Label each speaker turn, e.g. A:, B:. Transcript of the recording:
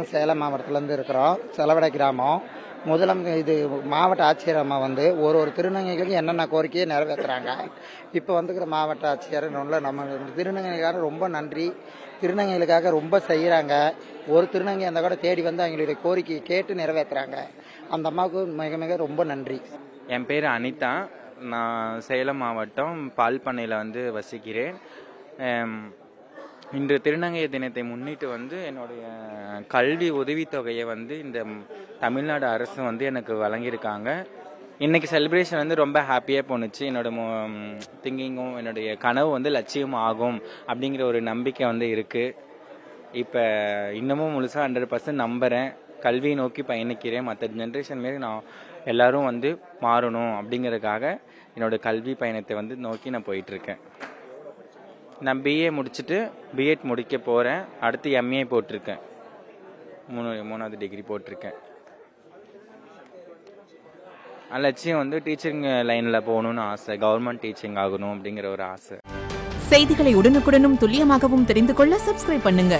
A: நாங்கள் சேலம் மாவட்டத்திலேருந்து இருக்கிறோம், செலவடை கிராமம். இது மாவட்ட ஆட்சியர் அம்மா ஒரு திருநங்கைகளுக்கு என்னென்ன கோரிக்கையை நிறைவேற்றுறாங்க. இப்போ வந்துக்கிற மாவட்ட ஆட்சியர் நம்ம திருநங்கைகளுக்காக ரொம்ப நன்றி. திருநங்கைகளுக்காக ரொம்ப செய்கிறாங்க. ஒரு திருநங்கை அந்த கூட தேடி அவங்களுடைய கோரிக்கையை கேட்டு நிறைவேற்றுறாங்க. அந்த அம்மாவுக்கு மிக மிக ரொம்ப நன்றி.
B: என் பேர் அனிதா. நான் சேலம் மாவட்டம் பால்பண்ணையில் வசிக்கிறேன். இன்று திருநங்கை தினத்தை முன்னிட்டு என்னுடைய கல்வி உதவித்தொகையை இந்த தமிழ்நாடு அரசு எனக்கு வழங்கியிருக்காங்க. இன்றைக்கி செலிப்ரேஷன் ரொம்ப ஹாப்பியாக போணுச்சு. என்னோட திங்கிங்கும் என்னுடைய கனவு லட்சியம் ஆகும் அப்படிங்கிற ஒரு நம்பிக்கை இருக்குது. இப்போ இன்னமும் முழுசாக 100% நம்புகிறேன். கல்வியை நோக்கி பயணிக்கிறேன். மற்ற ஜென்ரேஷன் மாரி நான் எல்லோரும் மாறணும் அப்படிங்கிறதுக்காக என்னோடய கல்வி பயணத்தை நோக்கி நான் போயிட்டுருக்கேன். நான் பிஏ முடிச்சுட்டு பிஎட் முடிக்க போகிறேன். அடுத்து எம்ஏ போட்டிருக்கேன். 3வது டிகிரி போட்டிருக்கேன். லட்சியம் டீச்சிங் லைனில் போகணுன்னு ஆசை. கவர்மெண்ட் டீச்சிங் ஆகணும் அப்படிங்கிற ஒரு ஆசை.
C: செய்திகளை உடனுக்குடனும் துல்லியமாகவும் தெரிந்து கொள்ள சப்ஸ்கிரைப் பண்ணுங்க.